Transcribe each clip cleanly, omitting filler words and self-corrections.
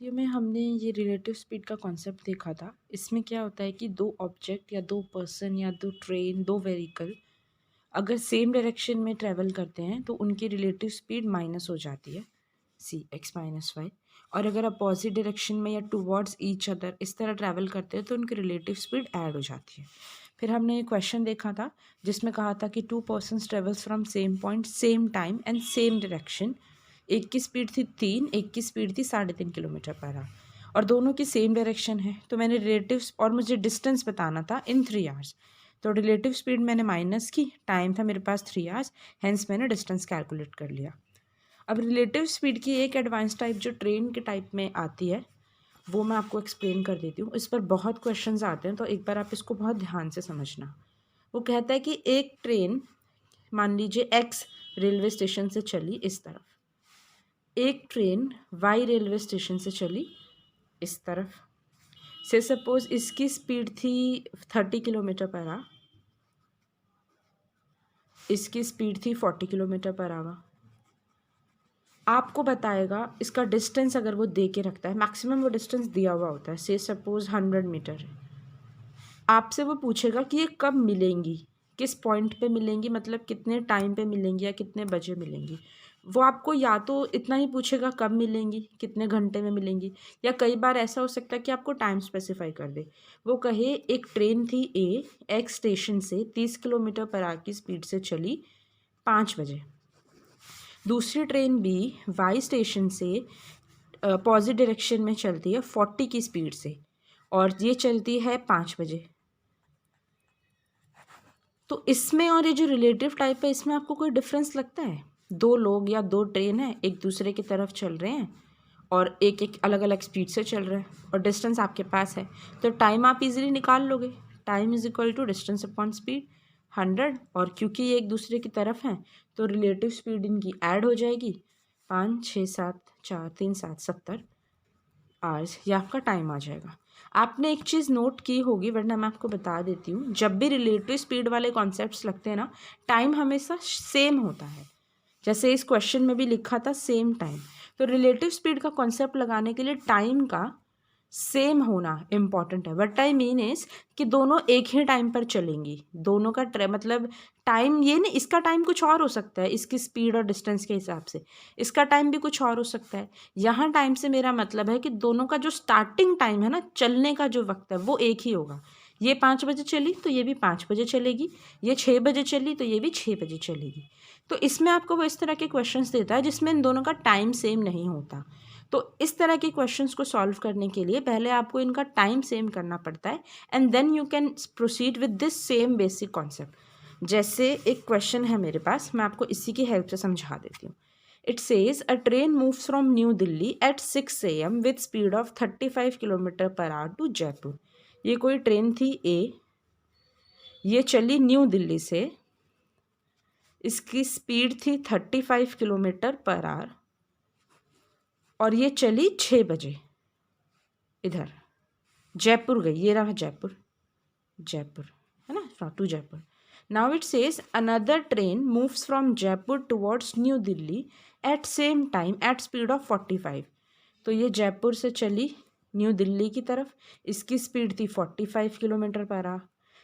Video में हमने ये रिलेटिव स्पीड का कॉन्सेप्ट देखा था। इसमें क्या होता है कि दो ऑब्जेक्ट या दो पर्सन या दो ट्रेन, दो व्हीकल अगर सेम डायरेक्शन में ट्रैवल करते हैं तो उनकी रिलेटिव स्पीड माइनस हो जाती है, सी एक्स माइनस वाई। और अगर अपोजिट डायरेक्शन में या टूवर्ड्स ईच अदर इस तरह ट्रैवल करते हैं तो उनकी रिलेटिव स्पीड ऐड हो जाती है। फिर हमने एक क्वेश्चन देखा था जिसमें कहा था कि to persons travels from same point same time and same direction. एक की स्पीड थी 3, एक की स्पीड थी 3.5 किलोमीटर पर आवर और दोनों की सेम डायरेक्शन है। तो मैंने रिलेटिव्स और मुझे डिस्टेंस बताना था इन 3 आवर्स। तो रिलेटिव स्पीड मैंने माइनस की, टाइम था मेरे पास 3 आवर्स, हेंस मैंने डिस्टेंस कैलकुलेट कर लिया। अब रिलेटिव स्पीड की एक एडवांस टाइप जो ट्रेन के टाइप में आती है वो मैं आपको एक्सप्लेन कर देती हूँ। इस पर बहुत क्वेश्चंस आते हैं तो एक बार आप इसको बहुत ध्यान से समझना। वो कहता है कि एक ट्रेन मान लीजिए एक्स रेलवे स्टेशन से चली इस तरफ, एक ट्रेन वाई रेलवे स्टेशन से चली इस तरफ। से सपोज इसकी स्पीड थी 30 किलोमीटर पर आवर, इसकी स्पीड थी 40 किलोमीटर पर आवर। आपको बताएगा इसका डिस्टेंस, अगर वो दे के रखता है मैक्सिमम वो डिस्टेंस दिया हुआ होता है, से सपोज 100 मीटर है। आपसे वो पूछेगा कि ये कब मिलेंगी, किस पॉइंट पे मिलेंगी, मतलब कितने टाइम पे मिलेंगी या कितने बजे मिलेंगी। वो आपको या तो इतना ही पूछेगा कब मिलेंगी, कितने घंटे में मिलेंगी, या कई बार ऐसा हो सकता है कि आपको टाइम स्पेसिफाई कर दे। वो कहे एक ट्रेन थी ए एक्स स्टेशन से 30 किलोमीटर पर आवर की स्पीड से चली 5 बजे। दूसरी ट्रेन बी वाई स्टेशन से अपोजिट डायरेक्शन में चलती है 40 की स्पीड से और ये चलती है 5 बजे। तो इसमें और ये जो रिलेटिव टाइप है इसमें आपको कोई डिफरेंस लगता है? दो लोग या दो ट्रेन है एक दूसरे की तरफ चल रहे हैं और एक एक अलग अलग स्पीड से चल रहे हैं और डिस्टेंस आपके पास है, तो टाइम आप इजीली निकाल लोगे। Time is equal to distance upon speed 100, और क्योंकि ये एक दूसरे की तरफ हैं तो रिलेटिव स्पीड इनकी ऐड हो जाएगी। 5 6 7 4 3 7 70 आवर्स, ये आपका टाइम आ जाएगा। आपने एक चीज़ नोट की होगी वरना मैं आपको बता देती हूँ, जब भी रिलेटिव स्पीड वाले कॉन्सेप्ट्स लगते हैं ना, टाइम हमेशा सेम होता है। जैसे इस क्वेश्चन में भी लिखा था सेम टाइम, तो रिलेटिव स्पीड का कॉन्सेप्ट लगाने के लिए टाइम का सेम होना इम्पॉर्टेंट है। व्हाट आई मीन इज कि दोनों एक ही टाइम पर चलेंगी, दोनों का मतलब टाइम ये नहीं, इसका टाइम कुछ और हो सकता है इसकी स्पीड और डिस्टेंस के हिसाब से, इसका टाइम भी कुछ और हो सकता है। यहाँ टाइम से मेरा मतलब है कि दोनों का जो स्टार्टिंग टाइम है ना, चलने का जो वक्त है वो एक ही होगा। ये 5 बजे चली तो ये भी 5 बजे चलेगी, ये 6 बजे चली तो ये भी 6 बजे चलेगी। तो इसमें आपको वो इस तरह के क्वेश्चंस देता है जिसमें इन दोनों का टाइम सेम नहीं होता। तो इस तरह के क्वेश्चंस को सॉल्व करने के लिए पहले आपको इनका टाइम सेम करना पड़ता है and then you can proceed with this same basic concept. जैसे एक क्वेश्चन है मेरे पास, मैं आपको इसी की हेल्प से समझा देती हूँ। It says a train moves from New Delhi at 6 AM with speed of 35 kilometre per hour to Jaipur. ये कोई ट्रेन थी ए, ये चली न्यू दिल्ली से, इसकी स्पीड थी 35 किलोमीटर पर आवर और ये चली 6 बजे इधर जयपुर गई। ये रहा जयपुर, जयपुर है ना, to Jaipur. Now it says another train moves from Jaipur towards new Delhi at same time at speed of 45। तो ये जयपुर से चली न्यू दिल्ली की तरफ, इसकी स्पीड थी 45 kilometre per our,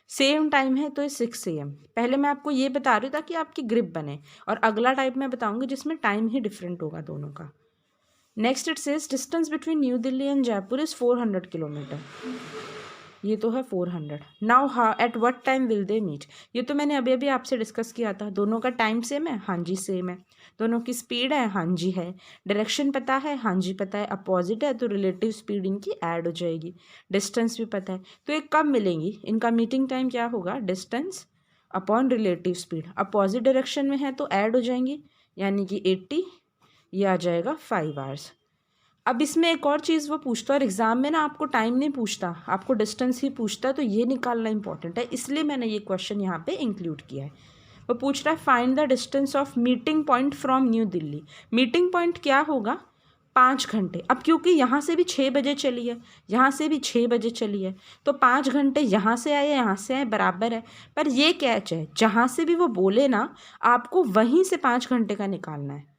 same time है तो ये 6 AM। पहले मैं आपको ये बता रही हूँ ताकि आपकी ग्रिप बने, और अगला टाइप मैं बताऊंगी जिसमें टाइम ही डिफरेंट होगा दोनों का। Next it says distance between New Delhi and Jaipur is 400 kilometre. ये तो है 400। नाउ हाँ at what time will they meet. ये तो मैंने अभी अभी आपसे डिस्कस किया था। दोनों का टाइम सेम है, हाँ जी सेम है। दोनों की स्पीड है, हाँ जी है। डायरेक्शन पता है, हाँ जी पता है। अपोजिट है तो रिलेटिव स्पीड इनकी ऐड हो जाएगी। डिस्टेंस भी पता है, तो ये कब मिलेंगी, इनका मीटिंग टाइम क्या होगा, distance upon relative speed. Opposite direction में है तो ऐड हो जाएंगी, यानी कि 80, ये आ जाएगा 5 आवर्स। अब इसमें एक और चीज़ वो पूछता है, और एग्जाम में ना आपको टाइम नहीं पूछता, आपको डिस्टेंस ही पूछता है, तो ये निकालना इंपॉर्टेंट है, इसलिए मैंने ये क्वेश्चन यहाँ पे इंक्लूड किया है। वो पूछ रहा है find the distance of meeting point from New Delhi. Meeting point क्या होगा, 5 घंटे। अब क्योंकि यहाँ से भी 6 बजे चली है, यहाँ से भी 6 बजे चली है, तो 5 घंटे यहाँ से आए यहाँ से आए बराबर है। पर ये कैच है, जहाँ से भी वो बोले ना आपको वहीं से 5 घंटे का निकालना है।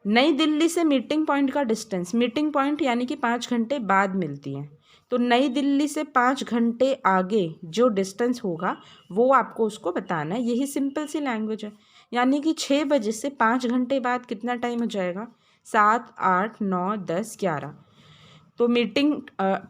नई दिल्ली से मीटिंग पॉइंट का डिस्टेंस, मीटिंग पॉइंट यानी कि 5 घंटे बाद मिलती हैं, तो नई दिल्ली से 5 घंटे आगे जो डिस्टेंस होगा वो आपको उसको बताना है। यही सिंपल सी लैंग्वेज है। यानी कि 6 बजे से 5 घंटे बाद कितना टाइम हो जाएगा, 7, 8, 9, 10, 11। तो मीटिंग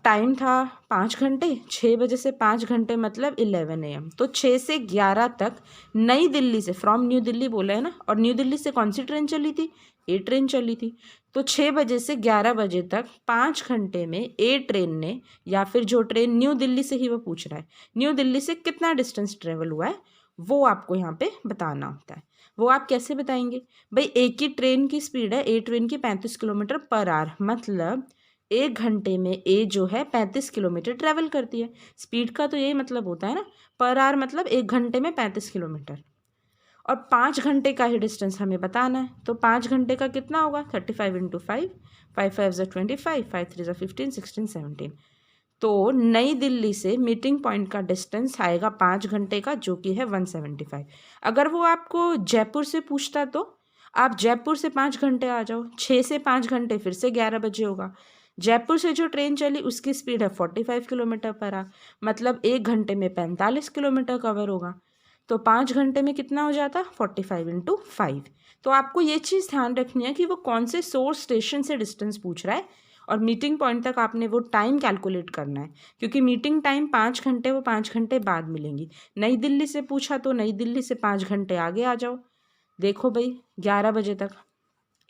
टाइम था 5 घंटे, 6 बजे से 5 घंटे मतलब 11 AM। तो 6 से 11 तक नई दिल्ली से, फ्रॉम न्यू दिल्ली बोला है ना, और न्यू दिल्ली से कौन सी ट्रेन चली थी, ए ट्रेन चली थी। तो 6 बजे से 11 बजे तक 5 घंटे में ए ट्रेन ने, या फिर जो ट्रेन न्यू दिल्ली से ही वो पूछ रहा है, न्यू दिल्ली से कितना डिस्टेंस ट्रेवल हुआ है वो आपको यहाँ पे बताना होता है। वो आप कैसे बताएंगे भाई, एक ही ट्रेन की स्पीड है, ए ट्रेन की 35 किलोमीटर पर आवर, मतलब 1 घंटे में ए जो है 35 किलोमीटर ट्रैवल करती है। स्पीड का तो यही मतलब होता है ना, पर आवर मतलब 1 घंटे में 35 किलोमीटर। और 5 घंटे का ही डिस्टेंस हमें बताना है, तो 5 घंटे का कितना होगा, 35 इंटू 5, 5 5 ज़ा 25, 5 3 ज़ा 15, 16 17। तो नई दिल्ली से मीटिंग पॉइंट का डिस्टेंस आएगा 5 घंटे का, जो कि है 175। अगर वो आपको जयपुर से पूछता तो आप जयपुर से 5 घंटे आ जाओ, 6 से 5 घंटे फिर से 11 बजे होगा। जयपुर से जो ट्रेन चली उसकी स्पीड है 45 किलोमीटर पर आवर, मतलब 1 घंटे में 45 किलोमीटर कवर होगा। तो 5 घंटे में कितना हो जाता, 45 इंटू 5। तो आपको ये चीज़ ध्यान रखनी है कि वो कौन से सोर्स स्टेशन से डिस्टेंस पूछ रहा है, और मीटिंग पॉइंट तक आपने वो टाइम कैलकुलेट करना है, क्योंकि मीटिंग टाइम 5 घंटे वो 5 घंटे बाद मिलेंगी। नई दिल्ली से पूछा तो नई दिल्ली से 5 घंटे आगे आ जाओ, देखो भाई 11 बजे तक।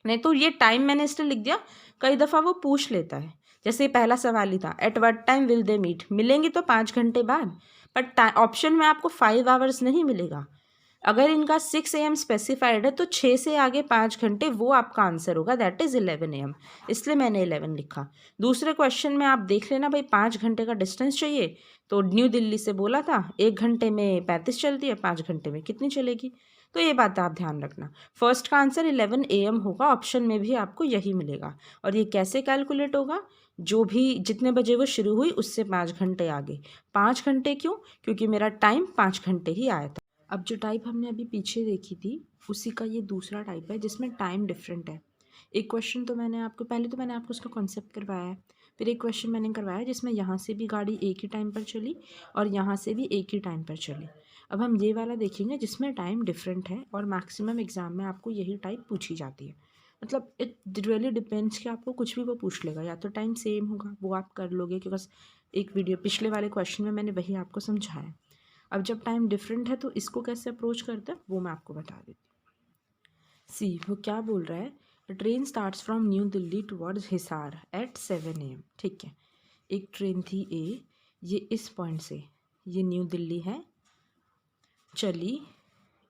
नहीं तो ये टाइम मैंने इसलिए लिख दिया, कई दफ़ा वो पूछ लेता है, जैसे पहला सवाल ही था, at what time will they meet, मिलेंगी तो 5 घंटे बाद, बट ऑप्शन में आपको 5 आवर्स नहीं मिलेगा। अगर इनका 6 AM स्पेसिफाइड है तो 6 से आगे 5 घंटे वो आपका आंसर होगा, दैट इज़ 11 AM, इसलिए मैंने 11 लिखा। दूसरे क्वेश्चन में आप देख लेना भाई, 5 घंटे का डिस्टेंस चाहिए, तो न्यू दिल्ली से बोला था 1 घंटे में 35 चलती है, 5 घंटे में कितनी चलेगी, तो ये बात आप ध्यान रखना। फर्स्ट का आंसर 11 AM होगा, ऑप्शन में भी आपको यही मिलेगा। और ये कैसे कैलकुलेट होगा, जो भी जितने बजे वो शुरू हुई उससे 5 घंटे आगे। 5 घंटे क्यों, क्योंकि मेरा टाइम 5 घंटे ही आया था। अब जो टाइप हमने अभी पीछे देखी थी उसी का ये दूसरा टाइप है, जिसमें टाइम डिफरेंट है। एक क्वेश्चन तो मैंने आपको, पहले तो मैंने आपको उसका कॉन्सेप्ट करवाया है, फिर एक क्वेश्चन मैंने करवाया जिसमें यहाँ से भी गाड़ी एक ही टाइम पर चली और यहाँ से भी एक ही टाइम पर चली। अब हम ये वाला देखेंगे जिसमें टाइम डिफरेंट है, और मैक्सिमम एग्ज़ाम में आपको यही टाइप पूछी जाती है। मतलब इट रियली डिपेंड्स कि आपको कुछ भी वो पूछ लेगा, या तो टाइम सेम होगा वो आप कर लोगे, क्योंकि एक वीडियो पिछले वाले क्वेश्चन में मैंने वही आपको समझाया। अब जब टाइम डिफरेंट है तो इसको कैसे अप्रोच करते हैं वो मैं आपको बता देती हूँ। सी वो क्या बोल रहा है, the train starts from New Delhi towards Hisar at 7 AM। ठीक है, एक ट्रेन थी ए, ये इस पॉइंट से, ये न्यू दिल्ली है, चली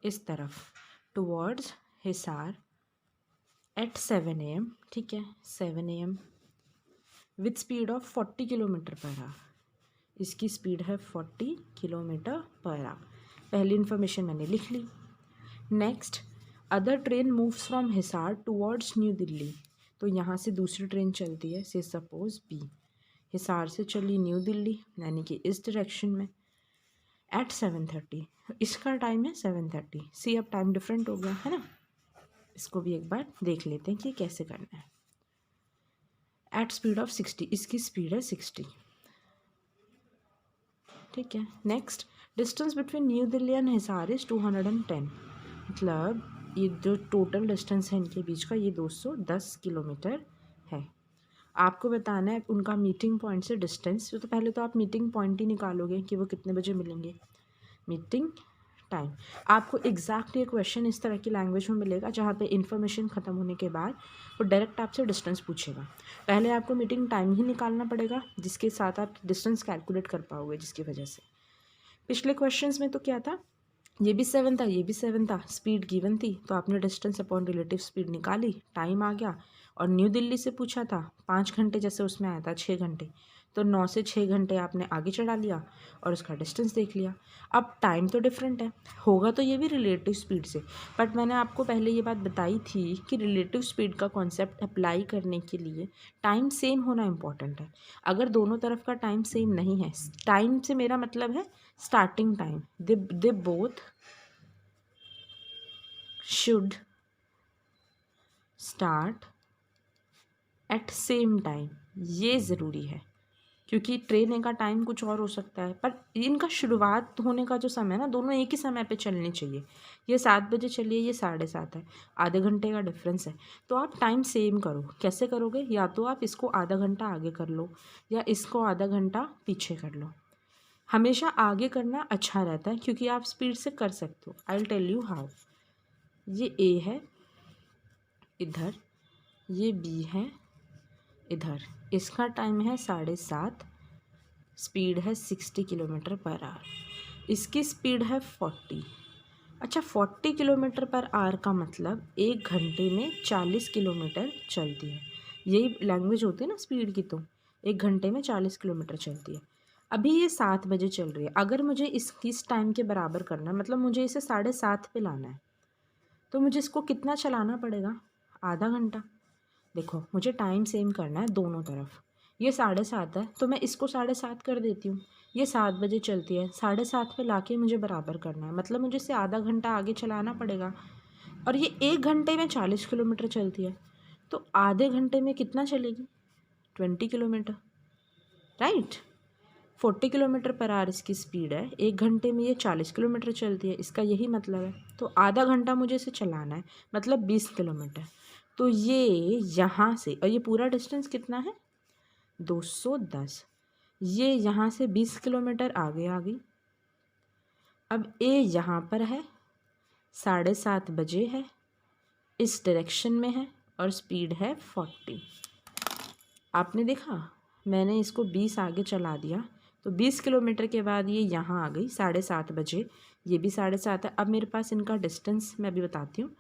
इस तरफ टुवर्ड्स हिसार एट 7 AM। ठीक है, 7 AM with speed of 40 kilometre per hour, इसकी स्पीड है 40 किलोमीटर पर आवर। पहली इन्फॉर्मेशन मैंने लिख ली। Next, other train moves from Hisar towards new Delhi, तो यहाँ से दूसरी ट्रेन चलती है, से सपोज बी, हिसार से चली न्यू दिल्ली यानी कि इस डायरेक्शन में, एट 7:30, इसका टाइम है 7:30। सी अब टाइम डिफरेंट हो गया है ना, इसको भी एक बार देख लेते हैं कि कैसे करना है। एट स्पीड ऑफ 60, इसकी स्पीड है 60। ठीक है, next, distance between New Delhi and Hisar is 210, मतलब ये जो टोटल डिस्टेंस है इनके बीच का ये 210 किलोमीटर है। आपको बताना है उनका मीटिंग पॉइंट से डिस्टेंस, तो पहले तो आप मीटिंग पॉइंट ही निकालोगे कि वो कितने बजे मिलेंगे। मीटिंग टाइम, आपको एग्जैक्टली क्वेश्चन इस तरह की लैंग्वेज में मिलेगा जहाँ पे इन्फॉर्मेशन ख़त्म होने के बाद वो डायरेक्ट आपसे डिस्टेंस पूछेगा। पहले आपको मीटिंग टाइम ही निकालना पड़ेगा, जिसके साथ आप डिस्टेंस कैलकुलेट कर पाओगे, जिसकी वजह से पिछले क्वेश्चंस में तो क्या था, ये भी 7 था, ये भी 7 था, स्पीड गिवन थी तो आपने डिस्टेंस अपॉन रिलेटिव स्पीड निकाली, टाइम आ गया। और न्यू दिल्ली से पूछा था 5 घंटे, जैसे उसमें आया था 6 घंटे, तो 9 से 6 घंटे आपने आगे चढ़ा लिया और उसका डिस्टेंस देख लिया। अब टाइम तो डिफरेंट है, होगा तो ये भी रिलेटिव स्पीड से, बट मैंने आपको पहले ये बात बताई थी कि रिलेटिव स्पीड का कॉन्सेप्ट अप्लाई करने के लिए टाइम सेम होना इम्पॉर्टेंट है। अगर दोनों तरफ का टाइम सेम नहीं है, टाइम से मेरा मतलब है starting time, they both should start at same time, ये ज़रूरी है क्योंकि ट्रेन का टाइम कुछ और हो सकता है, पर इनका शुरुआत होने का जो समय है ना, दोनों एक ही समय पे चलने चाहिए। ये 7 बजे चलिए, ये 7:30 है, आधे घंटे का डिफरेंस है। तो आप टाइम सेम करो। कैसे करोगे? या तो आप इसको आधा घंटा आगे कर लो या इसको आधा घंटा पीछे कर लो। हमेशा आगे करना अच्छा रहता है क्योंकि आप स्पीड से कर सकते हो। I will tell you how. ये ए है इधर, ये बी है इधर, इसका टाइम है 7:30, स्पीड है 60 किलोमीटर पर आवर, इसकी स्पीड है 40। अच्छा, 40 किलोमीटर पर आवर का मतलब 1 घंटे में 40 किलोमीटर चलती है। यही लैंग्वेज होती है ना स्पीड की, तो 1 घंटे में 40 किलोमीटर चलती है। अभी ये 7 बजे चल रही है। अगर मुझे इस टाइम के बराबर करना है, मतलब मुझे इसे 7:30 पे लाना है, तो मुझे इसको कितना चलाना पड़ेगा? आधा घंटा। देखो, मुझे टाइम सेम करना है दोनों तरफ। ये 7:30 है तो मैं इसको 7:30 कर देती हूँ। ये 7 बजे चलती है, 7:30 पे लाके मुझे बराबर करना है, मतलब मुझे इसे आधा घंटा आगे चलाना पड़ेगा। और ये 1 घंटे में 40 किलोमीटर चलती है, तो आधे घंटे में कितना चलेगी? 20 kilometre, right. 40 kilometre per hour इसकी स्पीड है, 1 घंटे में ये 40 किलोमीटर चलती है, इसका यही मतलब है। तो आधा घंटा मुझे इसे चलाना है, मतलब 20 किलोमीटर। तो ये यहाँ से, और ये पूरा डिस्टेंस कितना है? 210। ये यहाँ से 20 किलोमीटर आगे आ गई। अब ए यहाँ पर है, 7:30 बजे है, इस डायरेक्शन में है और स्पीड है 40। आपने देखा, मैंने इसको 20 आगे चला दिया तो 20 किलोमीटर के बाद ये यहाँ आ गई 7:30 बजे, ये भी 7:30 है। अब मेरे पास इनका डिस्टेंस मैं अभी बताती हूँ।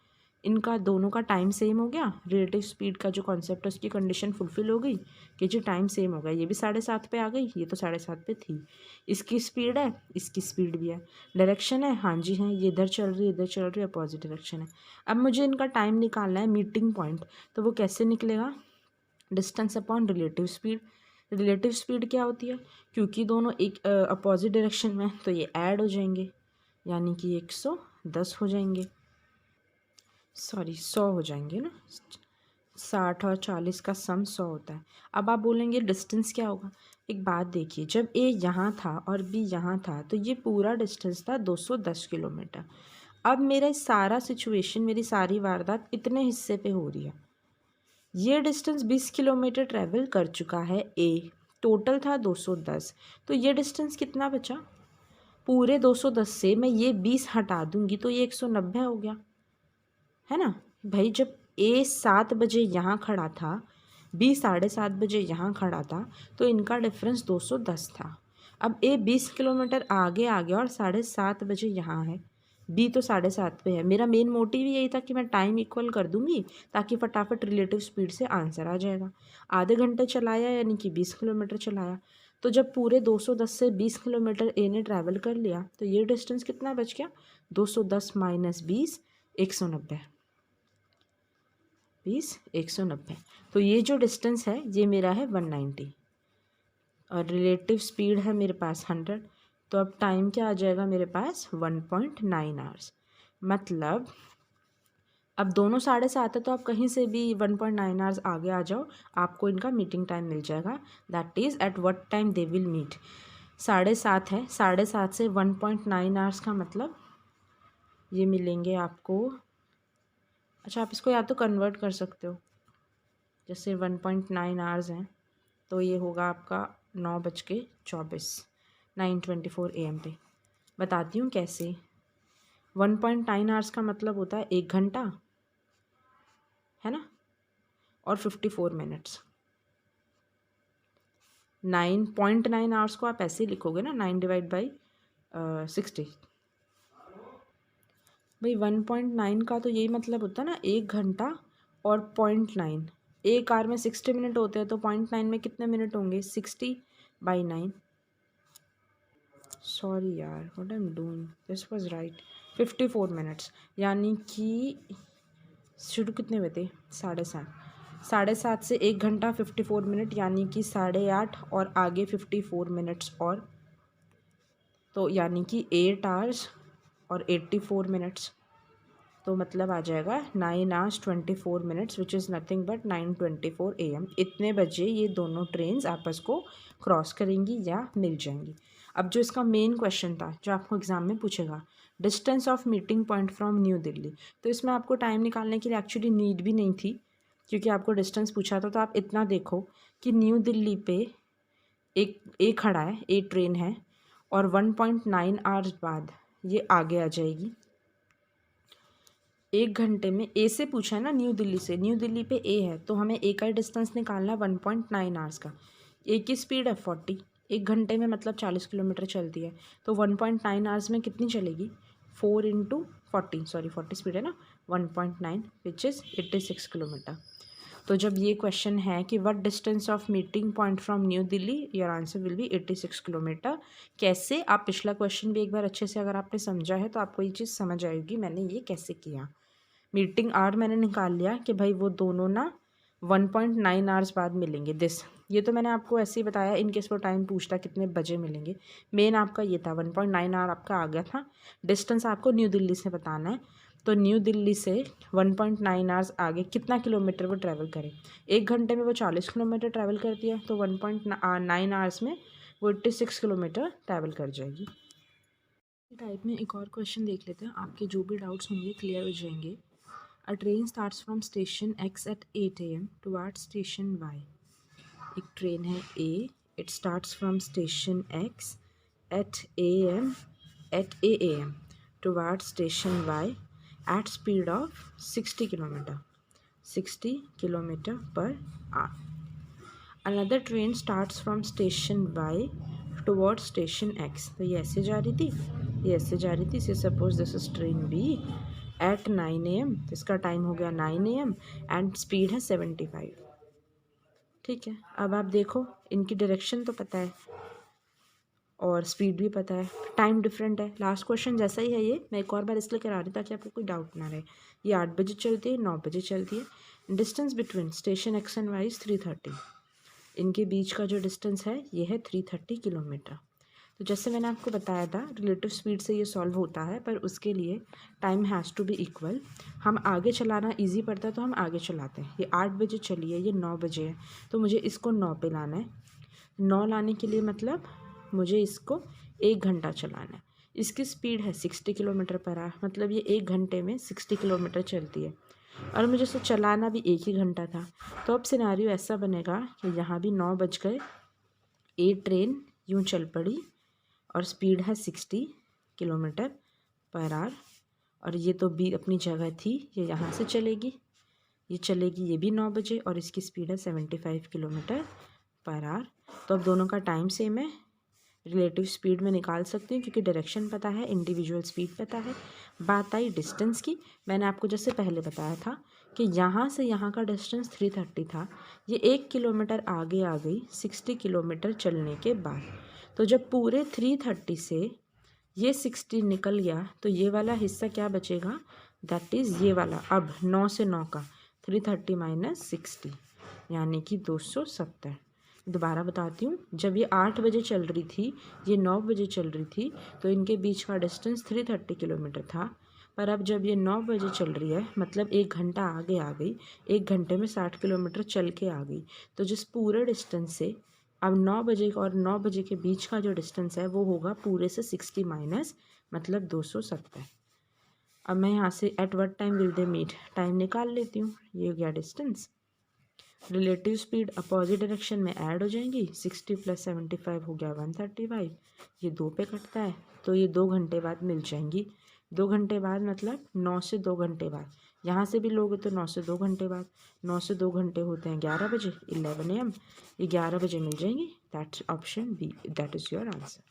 इनका दोनों का टाइम सेम हो गया, रिलेटिव स्पीड का जो कॉन्सेप्ट है उसकी कंडीशन फुलफिल हो गई कि जो टाइम सेम हो गया। ये भी 7:30 पे आ गई, ये तो 7:30 पे थी। इसकी स्पीड है, इसकी स्पीड भी है। डायरेक्शन है, हाँ जी है, ये इधर चल रही है, इधर चल रही है, अपोजिट डायरेक्शन है। अब मुझे इनका टाइम निकालना है, मीटिंग पॉइंट। तो वो कैसे निकलेगा? Distance upon relative speed. Relative speed क्या होती है? क्योंकि दोनों एक अपोजिट डायरेक्शन में, तो ये ऐड हो जाएंगे, यानी कि 110 हो जाएंगे, सॉरी 100 हो जाएंगे ना। 60 और 40 का सम 100 होता है। अब आप बोलेंगे डिस्टेंस क्या होगा? एक बात देखिए, जब ए यहाँ था और बी यहाँ था तो ये पूरा डिस्टेंस था 210 किलोमीटर। अब मेरा सारा सिचुएशन, मेरी सारी वारदात इतने हिस्से पे हो रही है। ये डिस्टेंस 20 किलोमीटर ट्रैवल कर चुका है ए, टोटल था 210। तो ये डिस्टेंस कितना बचा? पूरे 210 से मैं ये 20 हटा दूंगी तो ये 190 हो गया, है ना भाई। जब ए 7 बजे यहाँ खड़ा था, बी 7:30 बजे यहाँ खड़ा था, तो इनका डिफरेंस 210 था। अब ए 20 किलोमीटर आगे आ गया और 7:30 बजे यहाँ है, बी तो 7:30 पे है। मेरा मेन मोटिव यही था कि मैं टाइम इक्वल कर दूंगी ताकि फटाफट रिलेटिव स्पीड से आंसर आ जाएगा। आधे घंटे चलाया यानी कि 20 किलोमीटर चलाया। तो जब पूरे 210 से 20 किलोमीटर ए ने ट्रैवल कर लिया तो ये डिस्टेंस कितना बच गया? 210 माइनस 20, 190। 20, 190। तो ये जो डिस्टेंस है ये मेरा है 190 और रिलेटिव स्पीड है मेरे पास 100। तो अब टाइम क्या आ जाएगा मेरे पास? 1.9 आवर्स। मतलब अब दोनों 7:30 है तो आप कहीं से भी 1.9 आवर्स आगे आ जाओ, आपको इनका मीटिंग टाइम मिल जाएगा। That is at what time they will meet. 7:30 है, 7:30 से 1.9 आवर्स का मतलब ये मिलेंगे आपको। अच्छा, आप इसको या तो कन्वर्ट कर सकते हो, जैसे 1.9 आवर्स हैं तो ये होगा आपका 9:24, 9:24 AM पे। बताती हूँ कैसे। 1.9 आवर्स का मतलब होता है 1 घंटा, है ना, और 54 मिनट्स। 9.9 आवर्स को आप ऐसे ही लिखोगे ना, 9/60। भाई 1.9 का तो यही मतलब होता है ना, 1 घंटा और 0.9। एक आवर में 60 मिनट होते हैं तो 0.9 में कितने मिनट होंगे? 60/9। सॉरी यार, what I am doing, this was right. 54 minutes, यानी कि शुरू कितने बजे थे? 7:30। 7:30 से 1 घंटा 54 मिनट, यानी कि 8:30 और आगे 54 मिनट्स और, तो यानी कि 8 आवर्स और 84 मिनट्स। तो मतलब आ जाएगा 9 hours 24 minutes which is nothing but 9:24 AM। इतने बजे ये दोनों ट्रेन्स आपस को क्रॉस करेंगी या मिल जाएंगी। अब जो इसका मेन क्वेश्चन था जो आपको एग्ज़ाम में पूछेगा, distance of meeting point from New Delhi, तो इसमें आपको टाइम निकालने के लिए एक्चुअली नीड भी नहीं थी क्योंकि आपको डिस्टेंस पूछा था। तो आप इतना देखो कि न्यू दिल्ली पे एक खड़ा है, एक ट्रेन है और 1.9 आवर्स बाद ये आगे आ जाएगी। 1 घंटे में ए से पूछा है ना, न्यू दिल्ली से, न्यू दिल्ली पे ए है तो हमें ए का डिस्टेंस निकालना है 1.9 आवर्स का। ए की स्पीड है 40, 1 घंटे में मतलब 40 किलोमीटर चलती है, तो 1.9 आवर्स में कितनी चलेगी, 4 × 40, सॉरी 40 स्पीड है ना, 1.9 विच इज़ 86 किलोमीटर। तो जब ये क्वेश्चन है कि what distance of meeting point from New Delhi, your answer will be 86 kilometre. कैसे, आप पिछला क्वेश्चन भी एक बार अच्छे से अगर आपने समझा है तो आपको ये चीज़ समझ आएगी मैंने ये कैसे किया। मीटिंग आवर मैंने निकाल लिया कि भाई वो दोनों ना 1.9 आवर्स बाद मिलेंगे दिस, ये तो मैंने आपको ऐसे ही बताया इन केस वो टाइम पूछता कितने बजे मिलेंगे। मेन आपका ये था 1.9 आवर आपका आ गया था। डिस्टेंस आपको न्यू दिल्ली से बताना है, तो न्यू दिल्ली से 1.9 आवर्स आगे कितना किलोमीटर वो ट्रैवल करे। 1 घंटे में वो 40 किलोमीटर ट्रैवल करती है, तो 1.9 आवर्स में वो 86 किलोमीटर ट्रैवल कर जाएगी। टाइप में एक और क्वेश्चन देख लेते हैं, आपके जो भी डाउट्स होंगे क्लियर हो जाएंगे। A train starts from station X at 8 AM towards station Y. एक ट्रेन है A, it starts from station X at 8 AM towards station Y at speed of 60 km per hour. Another train starts from station Y towards station X. तो ये ऐसे जा रही थी, ये ऐसे जा रही थी। Suppose this is train B at 9 AM, इसका टाइम हो गया 9 AM एंड स्पीड है 75। ठीक है, अब आप देखो इनकी डायरेक्शन तो पता है और स्पीड भी पता है, टाइम डिफरेंट है। लास्ट क्वेश्चन जैसा ही है ये, मैं एक और बार इसलिए करा रही ताकि आपको कोई डाउट ना रहे। ये 8 बजे चलती है, 9 बजे चलती है। Distance between station X and Y is 330। इनके बीच का जो डिस्टेंस है ये है 330 किलोमीटर। तो जैसे मैंने आपको बताया था रिलेटिव स्पीड से ये सॉल्व होता है, पर उसके लिए time has to be equal. हम आगे चलाना इजी पड़ता है तो हम आगे चलाते हैं। ये 8 बजे चली है, ये 9 बजे है, तो मुझे इसको 9 पे लाना है। 9 लाने के लिए मतलब मुझे इसको 1 घंटा चलाना है। इसकी स्पीड है 60 किलोमीटर पर आवर, मतलब ये 1 घंटे में 60 किलोमीटर चलती है और मुझे इसे चलाना भी 1 ही घंटा था। तो अब सिनेरियो ऐसा बनेगा कि यहाँ भी 9 बज गए, ए ट्रेन यूँ चल पड़ी और स्पीड है 60 किलोमीटर पर आवर, और ये तो बी अपनी जगह थी, ये यहाँ से चलेगी, ये चलेगी, ये भी 9 बजे और इसकी स्पीड है 75 किलोमीटर पर आवर। तो अब दोनों का टाइम सेम है, रिलेटिव स्पीड में निकाल सकती हूँ क्योंकि डायरेक्शन पता है, इंडिविजुअल स्पीड पता है। बात आई डिस्टेंस की, मैंने आपको जैसे पहले बताया था कि यहाँ से यहाँ का डिस्टेंस 330 था, ये 1 किलोमीटर आगे आ गई 60 किलोमीटर चलने के बाद। तो जब पूरे 330 से ये 60 निकल गया तो ये वाला हिस्सा क्या बचेगा, दैट इज़ ये वाला। अब 9 से 9 का 330 माइनस 60 यानी कि 270। दोबारा बताती हूँ, जब ये 8 बजे चल रही थी, ये 9 बजे चल रही थी, तो इनके बीच का डिस्टेंस 330 किलोमीटर था। पर अब जब ये 9 बजे चल रही है मतलब 1 घंटा आगे आ गई, 1 घंटे में 60 किलोमीटर चल के आ गई। तो जिस पूरे डिस्टेंस से अब 9 बजे और 9 बजे के बीच का जो डिस्टेंस है वो होगा पूरे से 60 माइनस मतलब 270। अब मैं यहाँ से at what time will they meet time निकाल लेती हूँ। ये हो गया distance, relative speed opposite direction में ऐड हो जाएंगी, 60 + 75 हो गया 135, ये 2 पे कटता है तो ये 2 घंटे बाद मिल जाएंगी। 2 घंटे बाद मतलब 9 से 2 घंटे बाद, यहाँ से भी लोगे तो 9 से 2 घंटे बाद, 9 से 2 घंटे होते हैं 11 बजे 11 AM, ये 11 बजे मिल जाएंगी। That's option B, that is your answer.